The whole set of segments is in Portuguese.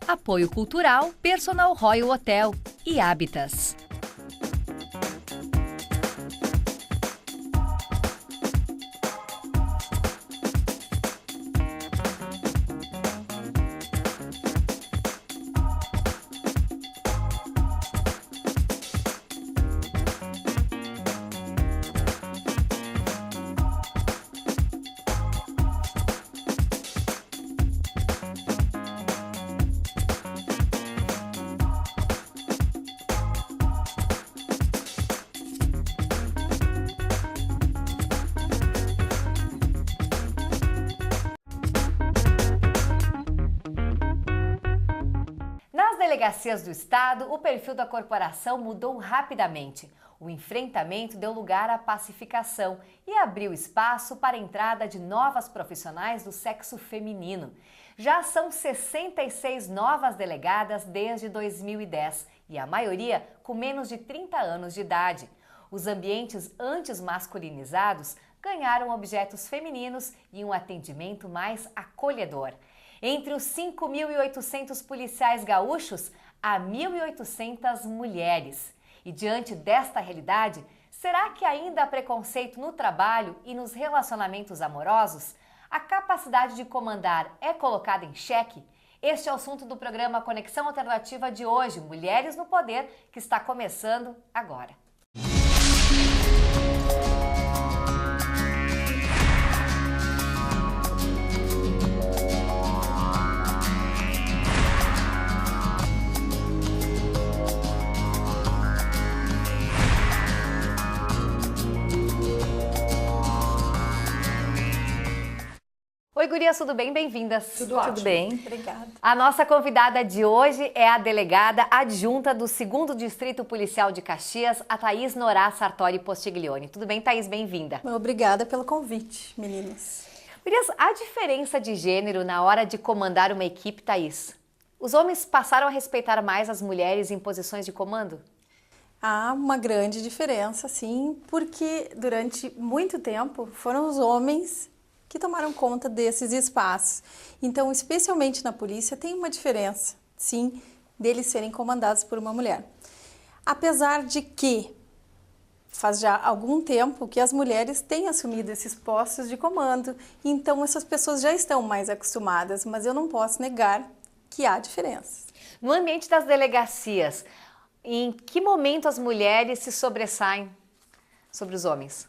Apoio Cultural, Personal Royal Hotel e Habitas. Nas delegacias do Estado, o perfil da corporação mudou rapidamente. O enfrentamento deu lugar à pacificação e abriu espaço para a entrada de novas profissionais do sexo feminino. Já são 66 novas delegadas desde 2010 e a maioria com menos de 30 anos de idade. Os ambientes antes masculinizados ganharam objetos femininos e um atendimento mais acolhedor. Entre os 5.800 policiais gaúchos, há 1.800 mulheres. E diante desta realidade, será que ainda há preconceito no trabalho e nos relacionamentos amorosos? A capacidade de comandar é colocada em xeque? Este é o assunto do programa Conexão Alternativa de hoje, Mulheres no Poder, que está começando agora. Oi, gurias, tudo bem? Bem-vindas. Tudo ótimo. Tudo bem? Obrigada. A nossa convidada de hoje é a delegada adjunta do 2º Distrito Policial de Caxias, a Thaís Norá Sartori Postiglione. Tudo bem, Thaís? Bem-vinda. Obrigada pelo convite, meninas. Gurias, a diferença de gênero na hora de comandar uma equipe, Thaís? Os homens passaram a respeitar mais as mulheres em posições de comando? Há uma grande diferença, sim, porque durante muito tempo foram os homens que tomaram conta desses espaços. Então, especialmente na polícia, tem uma diferença, sim, deles serem comandados por uma mulher. Apesar de que faz já algum tempo que as mulheres têm assumido esses postos de comando, então essas pessoas já estão mais acostumadas, mas eu não posso negar que há diferenças. No ambiente das delegacias, em que momento as mulheres se sobressaem sobre os homens?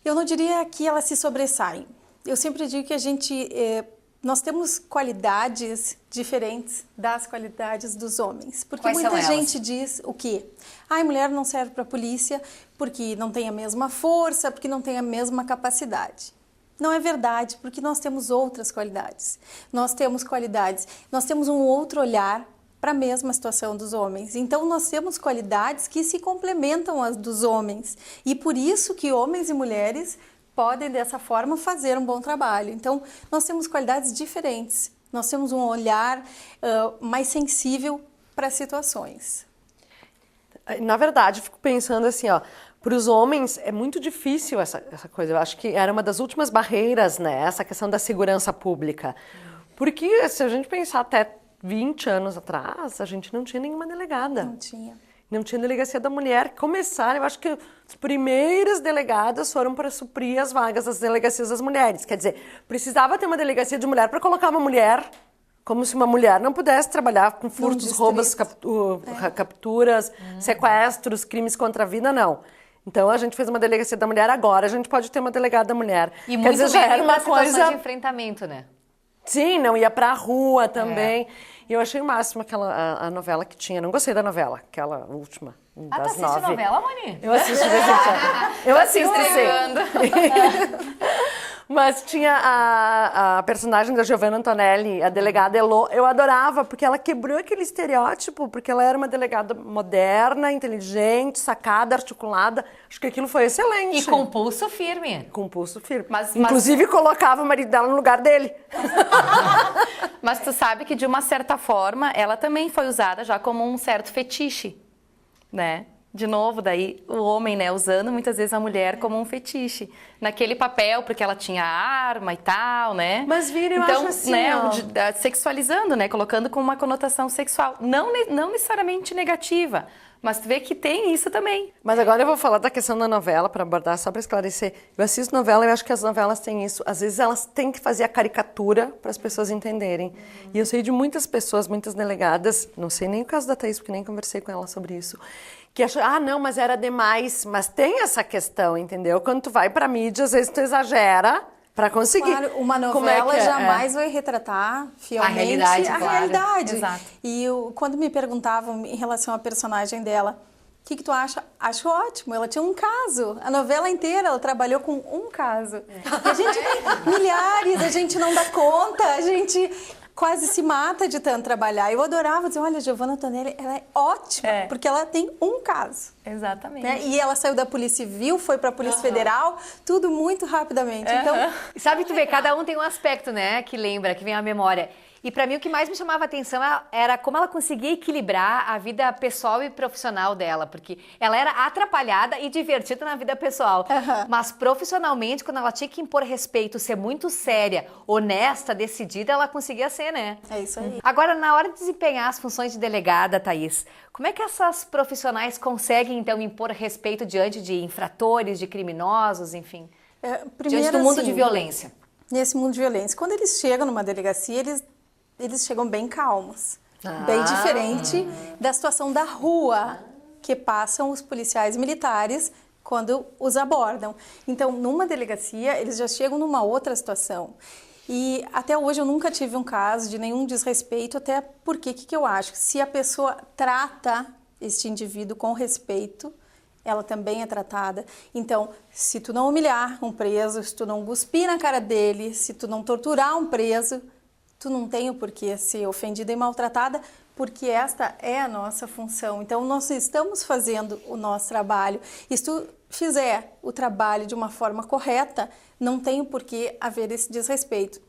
Eu não diria que elas se sobressaem. Eu sempre digo que nós temos qualidades diferentes das qualidades dos homens. Porque Quais são muita elas? gente diz o quê? A mulher não serve para a polícia porque não tem a mesma força, porque não tem a mesma capacidade. Não é verdade, porque nós temos outras qualidades. Nós temos um outro olhar para a mesma situação dos homens. Então, nós temos qualidades que se complementam às dos homens. E por isso que homens e mulheres podem, dessa forma, fazer um bom trabalho. Então, nós temos qualidades diferentes. Nós temos um olhar mais sensível para as situações. Na verdade, eu fico pensando assim, ó, para os homens é muito difícil essa coisa. Eu acho que era uma das últimas barreiras, né? Essa questão da segurança pública. Porque se a gente pensar até 20 anos atrás, a gente não tinha nenhuma delegada. Não tinha. Não tinha delegacia da mulher. Começaram, eu acho que as primeiras delegadas foram para suprir as vagas das delegacias das mulheres. Quer dizer, precisava ter uma delegacia de mulher para colocar uma mulher, como se uma mulher não pudesse trabalhar com furtos, roubos, capturas, sequestros, crimes contra a vida, não. Então a gente fez uma delegacia da mulher, agora a gente pode ter uma delegada da mulher. E muito dizer, já era uma coisa de enfrentamento, né? Sim, não ia pra rua também. E eu achei o máximo aquela a novela que tinha. Não gostei da novela, aquela última. Ah, das tá assistindo 9. novela, Moni? Eu assisto de vez em quando. Eu assisto, sim. Mas tinha a personagem da Giovanna Antonelli, a delegada Elô. Eu adorava, porque ela quebrou aquele estereótipo, porque ela era uma delegada moderna, inteligente, sacada, articulada. Acho que aquilo foi excelente. E com pulso firme. Com pulso firme. Mas- Inclusive, colocava o marido dela no lugar dele. Mas tu sabe que, de uma certa forma, ela também foi usada já como um certo fetiche, né? de novo, daí o homem, né, usando muitas vezes a mulher como um fetiche, naquele papel, porque ela tinha arma e tal, né? Mas, Vira, eu então, acho assim, né, ó, sexualizando, né, colocando com uma conotação sexual, não necessariamente negativa, mas tu vê que tem isso também. Mas agora eu vou falar da questão da novela, para abordar, só para esclarecer. Eu assisto novela e eu acho que as novelas têm isso. Às vezes elas têm que fazer a caricatura para as pessoas entenderem. E eu sei de muitas pessoas, muitas delegadas, não sei nem o caso da Thaís, porque nem conversei com ela sobre isso, que acham, não, mas era demais. Mas tem essa questão, entendeu? Quando tu vai pra mídia, às vezes tu exagera para conseguir. Claro, uma Como é novela que é? jamais vai retratar fielmente realidade, claro. realidade. Exato. E quando me perguntavam em relação à personagem dela, o que tu acha? Acho ótimo, ela tinha um caso. A novela inteira ela trabalhou com um caso. E a gente tem milhares, a gente não dá conta, a gente quase se mata de tanto trabalhar. Eu adorava dizer, olha, a Giovanna Antonelli, ela é ótima, porque ela tem um caso. Exatamente. Né? E ela saiu da Polícia Civil, foi para a Polícia Federal, tudo muito rapidamente. Então, Sabe, tu vê, cada um tem um aspecto, né, que lembra, que vem à memória. E pra mim o que mais me chamava a atenção era como ela conseguia equilibrar a vida pessoal e profissional dela, porque ela era atrapalhada e divertida na vida pessoal, mas profissionalmente, quando ela tinha que impor respeito, ser muito séria, honesta, decidida, ela conseguia ser, né? é isso aí. Agora, na hora de desempenhar as funções de delegada, Thaís, como é que essas profissionais conseguem, então, impor respeito diante de infratores, de criminosos, enfim, diante do mundo de violência? Nesse mundo de violência. Quando eles chegam numa delegacia, eles chegam bem calmos. Bem diferente da situação da rua que passam os policiais militares quando os abordam. Então, numa delegacia, eles já chegam numa outra situação. E até hoje eu nunca tive um caso de nenhum desrespeito, até porque o que eu acho? Se a pessoa trata este indivíduo com respeito, ela também é tratada. Então, se tu não humilhar um preso, se tu não cuspir na cara dele, se tu não torturar um preso, tu não tem o porquê ser ofendida e maltratada, porque esta é a nossa função. Então, nós estamos fazendo o nosso trabalho. E se tu fizer o trabalho de uma forma correta, não tem o porquê haver esse desrespeito.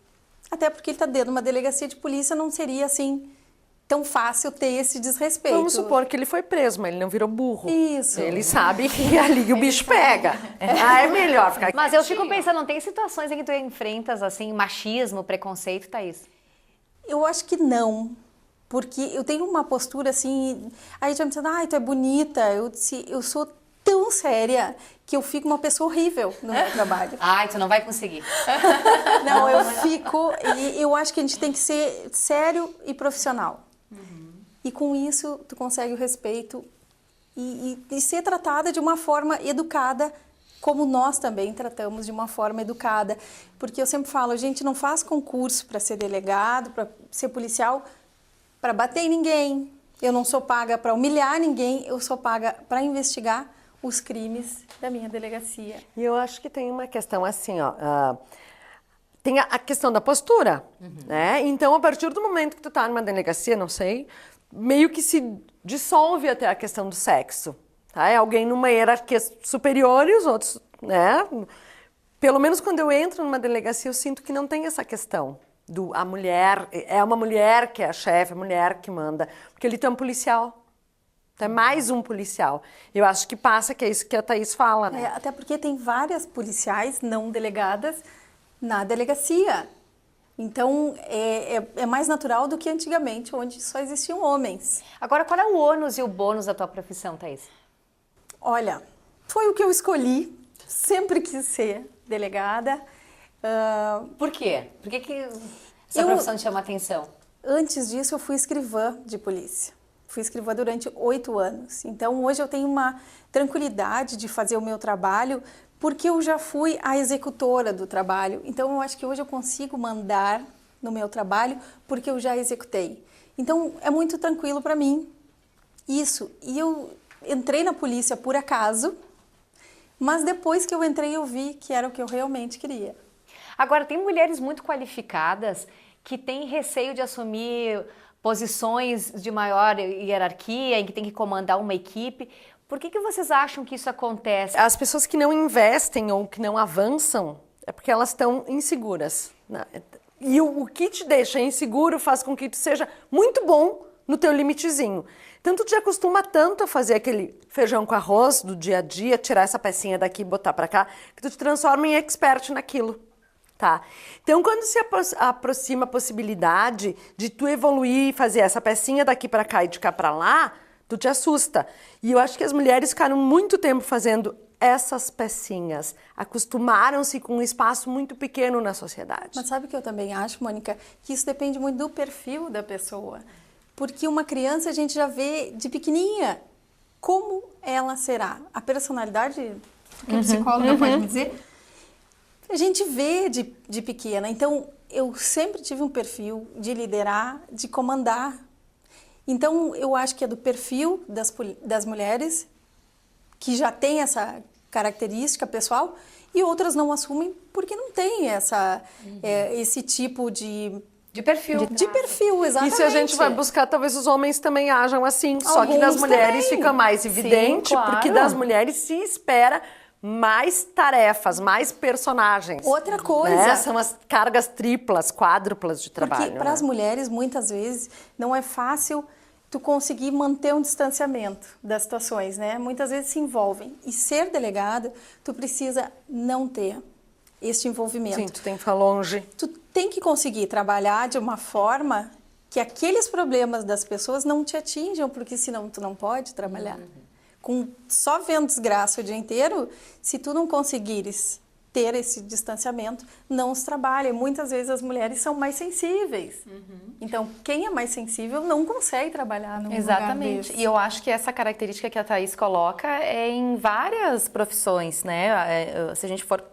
Até porque ele está dentro de uma delegacia de polícia, não seria assim tão fácil ter esse desrespeito. Vamos supor que ele foi preso, mas ele não virou burro. Isso. Ele sabe que ali o bicho pega. É melhor ficar Mas eu fico pensando, não tem situações em que tu enfrentas, assim, machismo, preconceito, Thaís? Eu acho que não, porque eu tenho uma postura assim, aí já me dizendo, ai, tu é bonita, eu sou tão séria que eu fico uma pessoa horrível no meu trabalho. Ai, tu não vai conseguir. Não, eu fico, e eu acho que a gente tem que ser sério e profissional. E com isso, tu consegue o respeito e ser tratada de uma forma educada, como nós também tratamos de uma forma educada. Porque eu sempre falo, a gente não faz concurso para ser delegado, para ser policial, para bater em ninguém. Eu não sou paga para humilhar ninguém, eu sou paga para investigar os crimes da minha delegacia. E eu acho que tem uma questão assim, tem a questão da postura, né? Então, a partir do momento que tu tá numa delegacia, não sei, meio que se dissolve até a questão do sexo, tá? É alguém numa hierarquia superior e os outros, né? Pelo menos quando eu entro numa delegacia, eu sinto que não tem essa questão a mulher, é uma mulher que é a chefe, a mulher que manda, porque ele tem um policial. É mais um policial. Eu acho que passa, que é isso que a Thaís fala, né? Até porque tem várias policiais não delegadas na delegacia. Então, é mais natural do que antigamente, onde só existiam homens. Agora, qual é o ônus e o bônus da tua profissão, Thaís? Olha, foi o que eu escolhi. Sempre quis ser delegada. Por quê? Por que essa profissão te chama a atenção? Antes disso, eu fui escrivã de polícia. Fui escrivã durante 8 anos. Então, hoje eu tenho uma tranquilidade de fazer o meu trabalho, porque eu já fui a executora do trabalho. Então, eu acho que hoje eu consigo mandar no meu trabalho, porque eu já executei. Então, é muito tranquilo para mim isso. E eu entrei na polícia por acaso, mas depois que eu entrei, eu vi que era o que eu realmente queria. Agora, tem mulheres muito qualificadas que têm receio de assumir posições de maior hierarquia, em que tem que comandar uma equipe. Por que vocês acham que isso acontece? As pessoas que não investem ou que não avançam é porque elas estão inseguras, né? E o que te deixa inseguro faz com que tu seja muito bom no teu limitezinho. Então, tu te acostuma tanto a fazer aquele feijão com arroz do dia a dia, tirar essa pecinha daqui e botar pra cá, que tu te transforma em expert naquilo. Tá? Então, quando se aproxima a possibilidade de tu evoluir e fazer essa pecinha daqui pra cá e de cá pra lá, tu te assusta. E eu acho que as mulheres ficaram muito tempo fazendo essas pecinhas, acostumaram-se com um espaço muito pequeno na sociedade. Mas sabe o que eu também acho, Mônica? Que isso depende muito do perfil da pessoa. Porque uma criança a gente já vê de pequenininha como ela será. A personalidade, que a psicóloga pode me dizer, a gente vê de pequena. Então, eu sempre tive um perfil de liderar, de comandar. Então, eu acho que é do perfil das mulheres que já tem essa característica pessoal e outras não assumem porque não tem esse tipo de perfil. De perfil, exatamente. E se a gente vai buscar, talvez os homens também ajam assim, só que das mulheres também. fica mais evidente, Sim, claro. porque das mulheres se espera mais tarefas, mais personagens. Outra coisa. Né? São as cargas triplas, quádruplas de trabalho. Porque para as mulheres, muitas vezes, não é fácil tu conseguir manter um distanciamento das situações, né? Muitas vezes se envolvem. E ser delegada, tu precisa não ter este envolvimento. Sim, tu tem que ficar longe. Tu tem que conseguir trabalhar de uma forma que aqueles problemas das pessoas não te atinjam, porque senão tu não pode trabalhar. Só vendo desgraça o dia inteiro, se tu não conseguires ter esse distanciamento, não se trabalha. E muitas vezes as mulheres são mais sensíveis. Então, quem é mais sensível não consegue trabalhar num lugar Exatamente. desse. E eu acho que essa característica que a Thaís coloca é em várias profissões, né? Se a gente for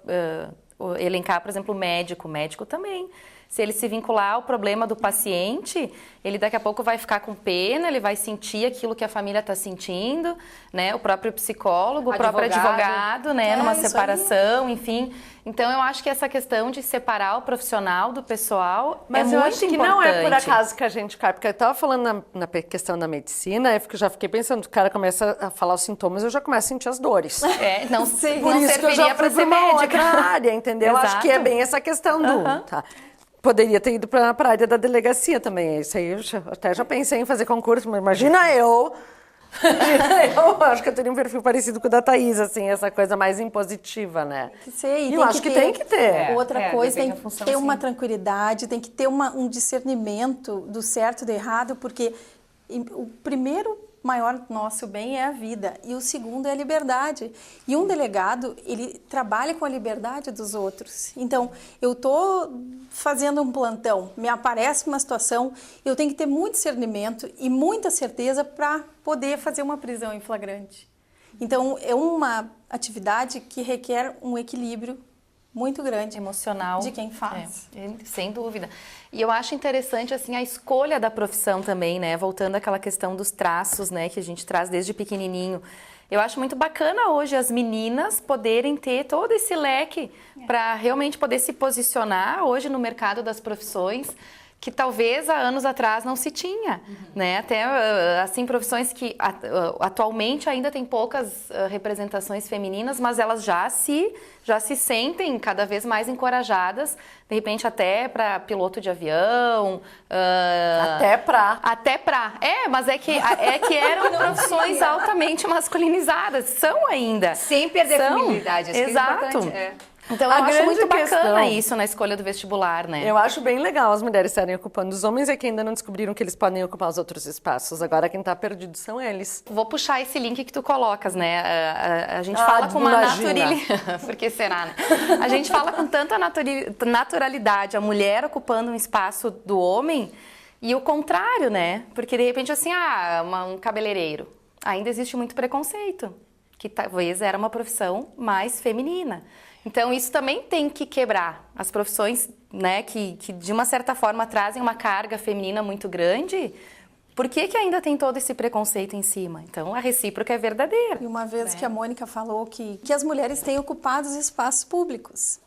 elencar, por exemplo, o médico também. Se ele se vincular ao problema do paciente, ele daqui a pouco vai ficar com pena, ele vai sentir aquilo que a família está sentindo, né? O próprio psicólogo, o próprio advogado, né? Numa separação, enfim. Então, eu acho que essa questão de separar o profissional do pessoal é muito importante. Mas eu acho que não é por acaso que a gente cai, porque eu estava falando na questão da medicina, eu já fiquei pensando, o cara começa a falar os sintomas, eu já começo a sentir as dores. Não sei. Por isso que eu já fui para uma outra área, entendeu? Exato. Acho que é bem essa questão do... Tá. Poderia ter ido para a área da delegacia também. Isso aí eu até já pensei em fazer concurso, mas imagina eu acho que eu teria um perfil parecido com o da Thaís, assim, essa coisa mais impositiva, né? E eu acho que tem que ter. Outra coisa, tem que ter uma assim. tranquilidade, tem que ter um discernimento do certo e do errado, porque o primeiro maior nosso bem é a vida e o segundo é a liberdade. E um delegado, ele trabalha com a liberdade dos outros. Então, eu estou fazendo um plantão, me aparece uma situação, eu tenho que ter muito discernimento e muita certeza para poder fazer uma prisão em flagrante. Então, é uma atividade que requer um equilíbrio muito grande emocional de quem faz. Sem dúvida. E eu acho interessante assim a escolha da profissão também, né? Voltando àquela questão dos traços, né, que a gente traz desde pequenininho. Eu acho muito bacana hoje as meninas poderem ter todo esse leque para realmente poder se posicionar hoje no mercado das profissões que talvez há anos atrás não se tinha, né? Até assim profissões que atualmente ainda tem poucas representações femininas, mas elas já se sentem cada vez mais encorajadas, de repente até para piloto de avião, mas é que eram profissões altamente masculinizadas, são ainda. Sem perder a feminilidade, acho Exato. Que é importante. Então eu acho muito bacana isso na escolha do vestibular, né? Eu acho bem legal as mulheres estarem ocupando. Os homens é que ainda não descobriram que eles podem ocupar os outros espaços. Agora quem está perdido são eles. Vou puxar esse link que tu colocas, né? A gente fala com uma naturalidade. Por que será, né? A gente fala com tanta naturalidade a mulher ocupando um espaço do homem e o contrário, né? Porque de repente assim, um cabeleireiro. Ainda existe muito preconceito, que talvez era uma profissão mais feminina. Então, isso também tem que quebrar. As profissões, né, que de uma certa forma trazem uma carga feminina muito grande, por que ainda tem todo esse preconceito em cima? Então, a recíproca é verdadeira. E uma vez que a Mônica falou que as mulheres têm ocupado os espaços públicos,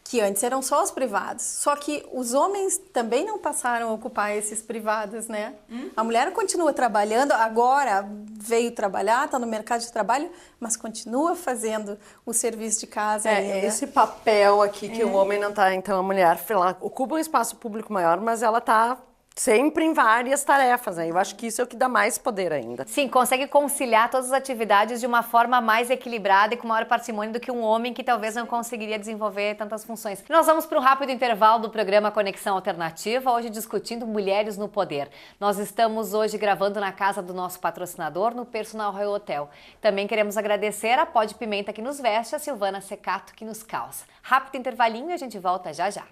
que antes eram só os privados. Só que os homens também não passaram a ocupar esses privados, né? A mulher continua trabalhando, agora veio trabalhar, está no mercado de trabalho, mas continua fazendo o serviço de casa ainda. Esse papel aqui que o homem não está, então a mulher ela ocupa um espaço público maior, mas ela está sempre em várias tarefas, né? Eu acho que isso é o que dá mais poder ainda. Sim, consegue conciliar todas as atividades de uma forma mais equilibrada e com maior parcimônia do que um homem que talvez não conseguiria desenvolver tantas funções. Nós vamos para um rápido intervalo do programa Conexão Alternativa, hoje discutindo mulheres no poder. Nós estamos hoje gravando na casa do nosso patrocinador, no Personal Royal Hotel. Também queremos agradecer a Pó de Pimenta que nos veste, a Silvana Secato que nos calça. Rápido intervalinho e a gente volta já já.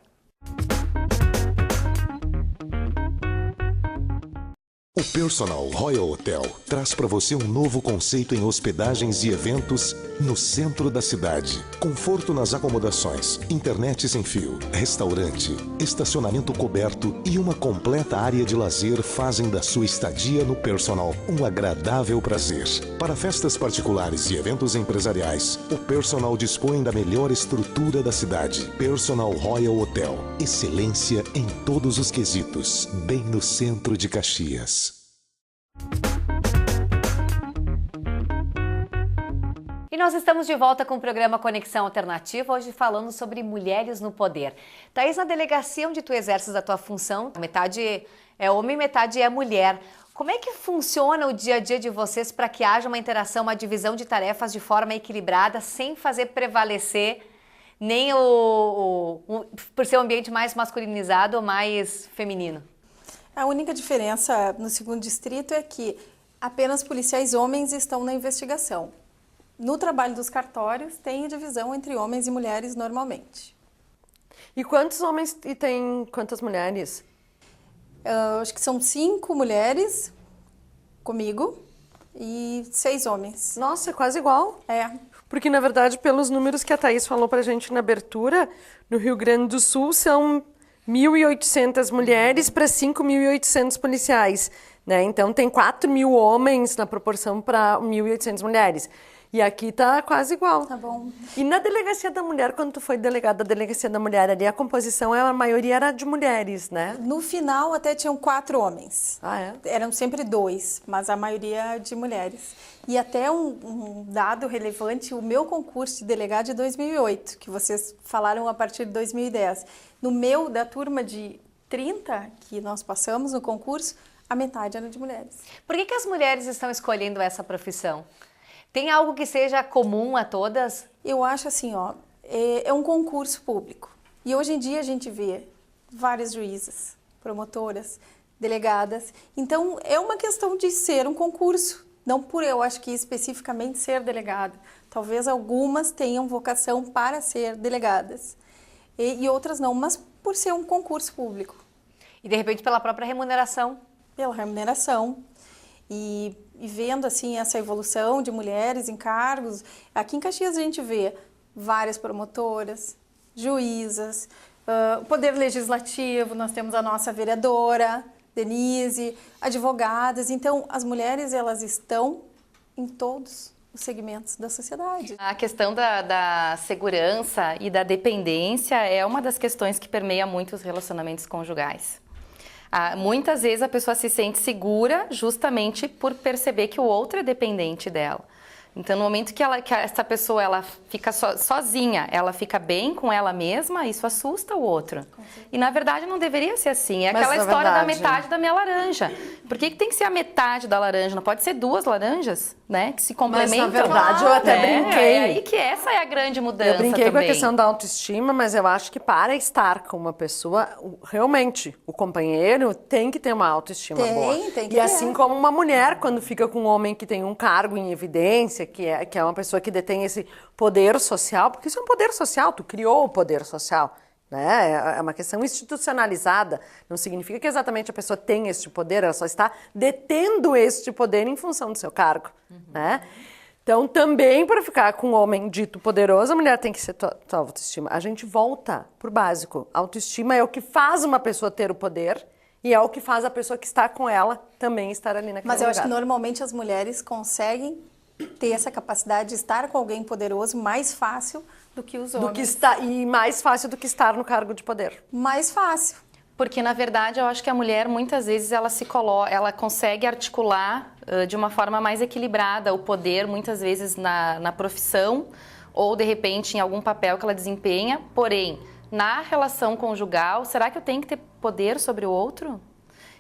O Personal Royal Hotel traz para você um novo conceito em hospedagens e eventos no centro da cidade. Conforto nas acomodações, internet sem fio, restaurante, estacionamento coberto e uma completa área de lazer fazem da sua estadia no Personal um agradável prazer. Para festas particulares e eventos empresariais, o Personal dispõe da melhor estrutura da cidade. Personal Royal Hotel. Excelência em todos os quesitos, bem no centro de Caxias. E nós estamos de volta com o programa Conexão Alternativa, hoje falando sobre mulheres no poder. Thaís, na delegacia onde tu exerces a tua função, metade é homem, metade é mulher. Como é que funciona o dia a dia de vocês para que haja uma interação, uma divisão de tarefas de forma equilibrada, sem fazer prevalecer nem por ser um ambiente mais masculinizado ou mais feminino? A única diferença no 2º distrito é que apenas policiais homens estão na investigação. No trabalho dos cartórios, tem a divisão entre homens e mulheres normalmente. E quantos homens e tem quantas mulheres? Acho que são 5 mulheres comigo e 6 homens. Nossa, é quase igual. É. Porque, na verdade, pelos números que a Thaís falou pra gente na abertura, no Rio Grande do Sul são 1.800 mulheres para 5.800 policiais, né? Então, tem 4.000 homens na proporção para 1.800 mulheres. E aqui tá quase igual. Tá bom. E na Delegacia da Mulher, quando tu foi delegada da Delegacia da Mulher ali, a composição, a maioria era de mulheres, né? No final, até tinham 4 homens. Ah, é? Eram sempre 2, mas a maioria de mulheres. E até um dado relevante, o meu concurso de delegado de 2008, que vocês falaram a partir de 2010. No meu, da turma de 30 que nós passamos no concurso, a metade era de mulheres. Por que as mulheres estão escolhendo essa profissão? Tem algo que seja comum a todas? Eu acho assim, ó, é um concurso público. E hoje em dia a gente vê várias juízas, promotoras, delegadas. Então, é uma questão de ser um concurso. Não por eu acho que especificamente ser delegada. Talvez algumas tenham vocação para ser delegadas. E outras não, mas por ser um concurso público. E de repente pela própria remuneração? Pela remuneração. E vendo assim essa evolução de mulheres em cargos, aqui em Caxias a gente vê várias promotoras, juízas, o Poder Legislativo, nós temos a nossa vereadora, Denise, advogadas. Então, as mulheres elas estão em todos os segmentos da sociedade. A questão da segurança e da dependência é uma das questões que permeia muito os relacionamentos conjugais. Muitas vezes a pessoa se sente segura justamente por perceber que o outro é dependente dela. Então, no momento que essa pessoa ela fica sozinha, ela fica bem com ela mesma, isso assusta o outro. E, na verdade, não deveria ser assim. É aquela história da metade da minha laranja. Por que tem que ser a metade da laranja? Não pode ser 2 laranjas, né? Que se complementam. Mas, na verdade, eu até brinquei. É aí que essa é a grande mudança também. Eu brinquei com a questão da autoestima, mas eu acho que para estar com uma pessoa, realmente, o companheiro tem que ter uma autoestima boa. Tem que ter. E assim como uma mulher, quando fica com um homem que tem um cargo em evidência, que é uma pessoa que detém esse poder social, porque isso é um poder social, tu criou o poder social, né? É uma questão institucionalizada, não significa que exatamente a pessoa tem este poder, ela só está detendo este poder em função do seu cargo, né? Então, também para ficar com um homem dito poderoso, a mulher tem que ser tua autoestima. A gente volta pro básico. A autoestima é o que faz uma pessoa ter o poder e é o que faz a pessoa que está com ela também estar ali naquele lugar. Mas eu acho que normalmente as mulheres conseguem ter essa capacidade de estar com alguém poderoso mais fácil do que os homens. E mais fácil do que estar no cargo de poder. Mais fácil. Porque, na verdade, eu acho que a mulher, muitas vezes, ela consegue articular de uma forma mais equilibrada o poder, muitas vezes, na profissão ou, de repente, em algum papel que ela desempenha. Porém, na relação conjugal, será que eu tenho que ter poder sobre o outro?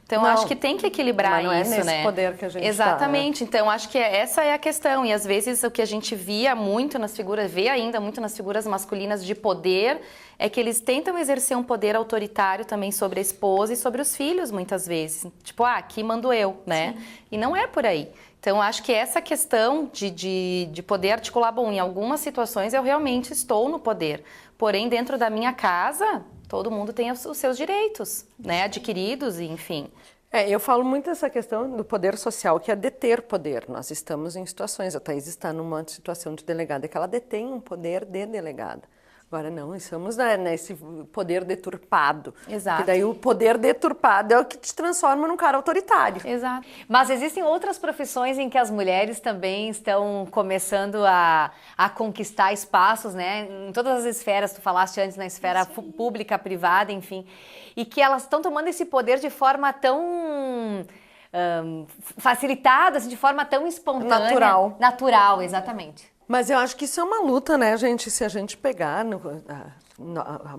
Então, Não, acho que tem que equilibrar mas não é isso, nesse né? poder que a gente Exatamente. Então, acho que essa é a questão. E, às vezes, o que a gente via muito nas figuras, vê ainda muito nas figuras masculinas de poder, é que eles tentam exercer um poder autoritário também sobre a esposa e sobre os filhos, muitas vezes. Tipo, aqui mando eu, né? Sim. E não é por aí. Então, acho que essa questão de poder articular, bom, em algumas situações eu realmente estou no poder. Porém, dentro da minha casa, todo mundo tem os seus direitos, né, adquiridos, e enfim. Eu falo muito dessa questão do poder social, que é deter poder. Nós estamos em situações, a Thaís está numa situação de delegada, que ela detém um poder de delegada. Agora não, estamos nesse poder deturpado. Exato. Porque daí o poder deturpado é o que te transforma num cara autoritário. Exato. Mas existem outras profissões em que as mulheres também estão começando a conquistar espaços, né? Em todas as esferas, tu falaste antes, na esfera pública, privada, enfim. E que elas estão tomando esse poder de forma tão facilitada, assim, de forma tão espontânea. Natural. Natural, exatamente. Mas eu acho que isso é uma luta, né, gente? Se a gente pegar...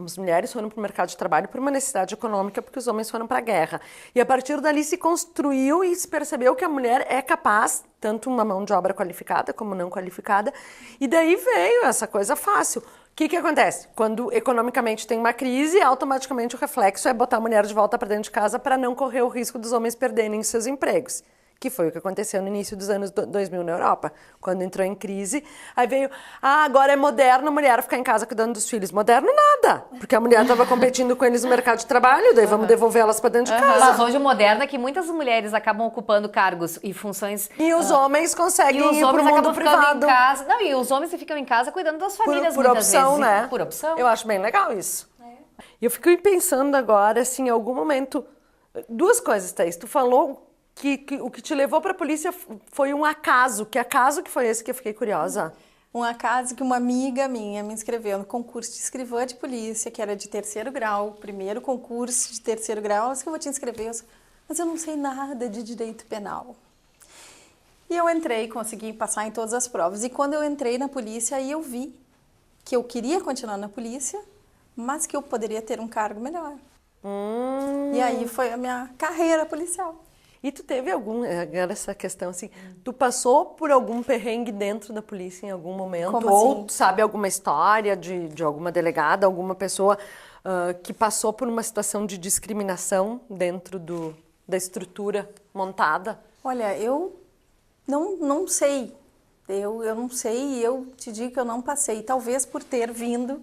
as mulheres foram para o mercado de trabalho por uma necessidade econômica, porque os homens foram para a guerra. E a partir dali se construiu e se percebeu que a mulher é capaz, tanto uma mão de obra qualificada como não qualificada, e daí veio essa coisa fácil. O que acontece? Quando economicamente tem uma crise, automaticamente o reflexo é botar a mulher de volta para dentro de casa para não correr o risco dos homens perderem seus empregos. Que foi o que aconteceu no início dos anos 2000 na Europa, quando entrou em crise. Aí veio, agora é moderno a mulher ficar em casa cuidando dos filhos. Moderno nada, porque a mulher estava competindo com eles no mercado de trabalho, daí vamos devolver elas para dentro de casa. Mas hoje o moderno é que muitas mulheres acabam ocupando cargos e funções... E os homens conseguem ir para o mundo acabam privado. ficando em casa. Não, e os homens que ficam em casa cuidando das famílias por muitas opção, vezes. né? Por opção. Eu acho bem legal isso. E eu fico pensando agora, assim, em algum momento... Duas coisas, Thaís. Tu falou... Que o que te levou para a polícia foi um acaso. Que acaso que foi esse que eu fiquei curiosa? Um acaso que uma amiga minha me inscreveu no concurso de escrivã de polícia, que era de 3º grau, primeiro concurso de 3º grau. Mas que eu vou te inscrever, mas eu não sei nada de direito penal. E eu entrei, consegui passar em todas as provas. E quando eu entrei na polícia, aí eu vi que eu queria continuar na polícia, mas que eu poderia ter um cargo melhor. E aí foi a minha carreira policial. E tu teve essa questão assim, tu passou por algum perrengue dentro da polícia em algum momento? Como Ou assim? sabe alguma história de alguma delegada, alguma pessoa que passou por uma situação de discriminação dentro da estrutura montada? Olha, eu não sei. Eu não sei e eu te digo que eu não passei. Talvez por ter vindo,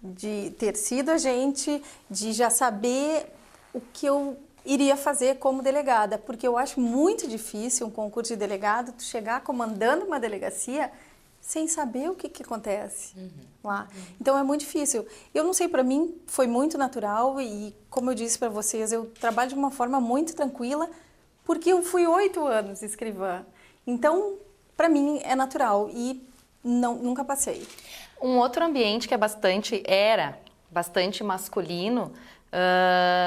de ter sido agente, de já saber o que eu iria fazer como delegada, porque eu acho muito difícil um concurso de delegado, tu chegar comandando uma delegacia sem saber o que acontece lá. Então é muito difícil. Eu não sei, para mim foi muito natural e, como eu disse para vocês, eu trabalho de uma forma muito tranquila, porque eu fui 8 anos escrivã. Então, para mim é natural e nunca passei. Um outro ambiente que era bastante masculino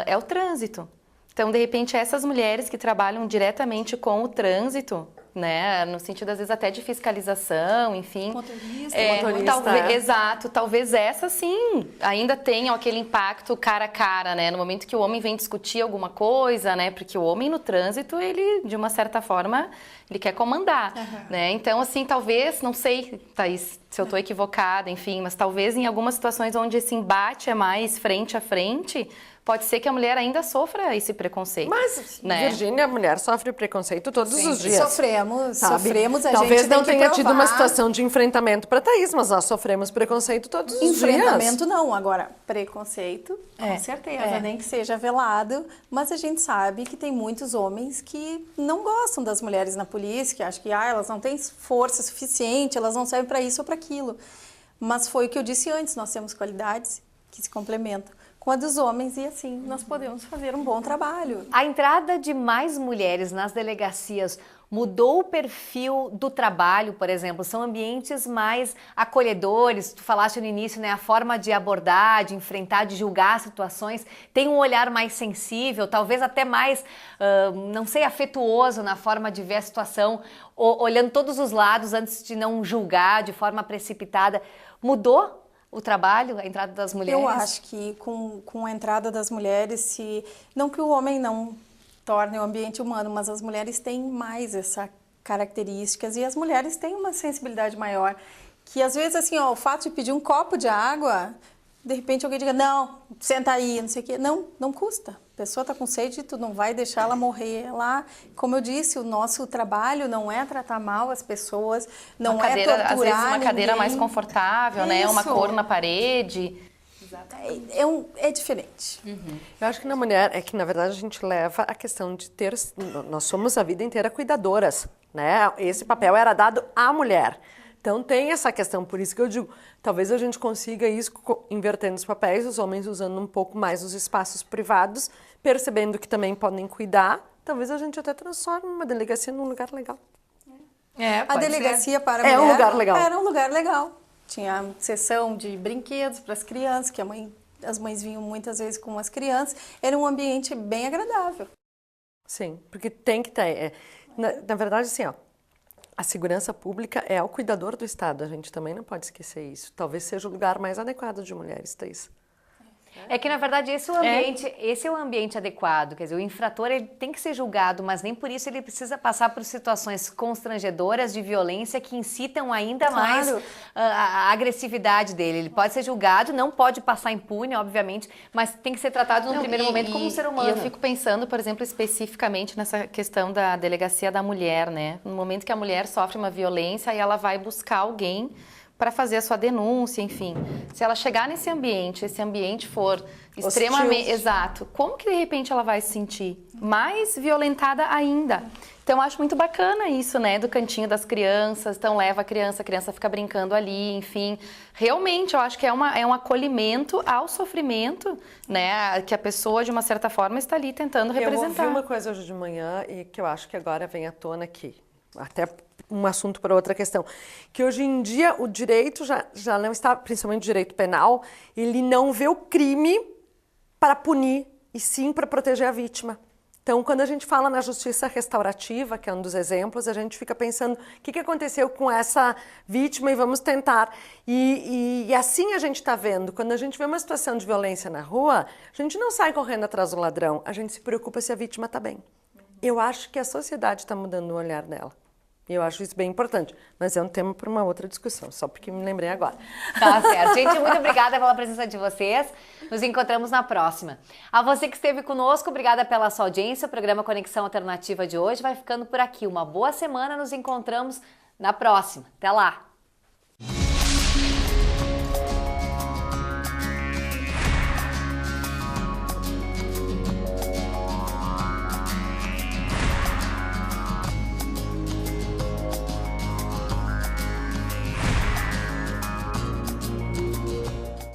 é o trânsito. Então, de repente, essas mulheres que trabalham diretamente com o trânsito, né, no sentido, às vezes, até de fiscalização, enfim. Motorista. Exato. Talvez essa, sim, ainda tenha aquele impacto cara a cara, né? No momento que o homem vem discutir alguma coisa, né? Porque o homem no trânsito, ele, de uma certa forma, ele quer comandar, né? Então, assim, talvez, não sei, Thaís, se eu estou equivocada, enfim, mas talvez em algumas situações onde esse embate é mais frente a frente, pode ser que a mulher ainda sofra esse preconceito. Mas, né? Virgínia, a mulher sofre preconceito todos os dias. Sofremos, a Talvez gente não tem que tenha tido uma provar. situação de enfrentamento para Thaís, mas nós sofremos preconceito todos os dias. Enfrentamento não, agora preconceito, com certeza, nem que seja velado, mas a gente sabe que tem muitos homens que não gostam das mulheres na polícia, que acham que elas não têm força suficiente, elas não servem para isso ou para aquilo. Mas foi o que eu disse antes, nós temos qualidades que se complementam com a dos homens e assim nós podemos fazer um bom trabalho. A entrada de mais mulheres nas delegacias mudou o perfil do trabalho, por exemplo? São ambientes mais acolhedores, tu falaste no início, né? A forma de abordar, de enfrentar, de julgar situações, tem um olhar mais sensível, talvez até mais, não sei, afetuoso na forma de ver a situação, olhando todos os lados antes de não julgar de forma precipitada. Mudou o trabalho, a entrada das mulheres? Eu acho que com a entrada das mulheres, não que o homem não tornem o ambiente humano, mas as mulheres têm mais essas características e as mulheres têm uma sensibilidade maior, que às vezes assim, ó, o fato de pedir um copo de água, de repente alguém diga, não, senta aí, não sei o quê. Não, não custa. A pessoa está com sede, tu não vai deixar ela morrer lá. Como eu disse, o nosso trabalho não é tratar mal as pessoas, não é torturar às vezes uma cadeira ninguém. mais confortável, né? Uma Isso. cor na parede. É diferente. Eu acho que na mulher é que, na verdade, a gente leva a questão de ter... Nós somos a vida inteira cuidadoras, né? Esse papel era dado à mulher. Então, tem essa questão. Por isso que eu digo, talvez a gente consiga isso invertendo os papéis, os homens usando um pouco mais os espaços privados, percebendo que também podem cuidar. Talvez a gente até transforme uma delegacia num lugar legal. A delegacia para a É mulher um lugar legal. era um lugar legal. Tinha sessão de brinquedos para as crianças, que as mães vinham muitas vezes com as crianças. Era um ambiente bem agradável. Sim, porque tem que ter... na verdade, assim, ó, a segurança pública é o cuidador do Estado. A gente também não pode esquecer isso. Talvez seja o lugar mais adequado de mulheres, Thaís. É que, na verdade, esse é o ambiente adequado. Quer dizer, o infrator ele tem que ser julgado, mas nem por isso ele precisa passar por situações constrangedoras de violência que incitam ainda mais a agressividade dele. Ele pode ser julgado, não pode passar impune, obviamente, mas tem que ser tratado no primeiro momento como um ser humano. E eu fico pensando, por exemplo, especificamente nessa questão da delegacia da mulher, né? No momento que a mulher sofre uma violência, aí ela vai buscar alguém para fazer a sua denúncia, enfim. Se ela chegar nesse ambiente, esse ambiente for extremamente... Exato. Como que de repente ela vai se sentir mais violentada ainda? Então, eu acho muito bacana isso, né? Do cantinho das crianças. Então, leva a criança fica brincando ali, enfim. Realmente, eu acho que é um acolhimento ao sofrimento, né? Que a pessoa, de uma certa forma, está ali tentando representar. Eu ouvi uma coisa hoje de manhã e que eu acho que agora vem à tona aqui. Até um assunto para outra questão, que hoje em dia o direito já não está, principalmente o direito penal, ele não vê o crime para punir, e sim para proteger a vítima. Então, quando a gente fala na justiça restaurativa, que é um dos exemplos, a gente fica pensando o que aconteceu com essa vítima e vamos tentar. E assim a gente está vendo, quando a gente vê uma situação de violência na rua, a gente não sai correndo atrás do ladrão, a gente se preocupa se a vítima está bem. Eu acho que a sociedade está mudando o olhar dela. E eu acho isso bem importante, mas é um tema para uma outra discussão, só porque me lembrei agora. Tá certo. Gente, muito obrigada pela presença de vocês. Nos encontramos na próxima. A você que esteve conosco, obrigada pela sua audiência. O programa Conexão Alternativa de hoje vai ficando por aqui. Uma boa semana, nos encontramos na próxima. Até lá!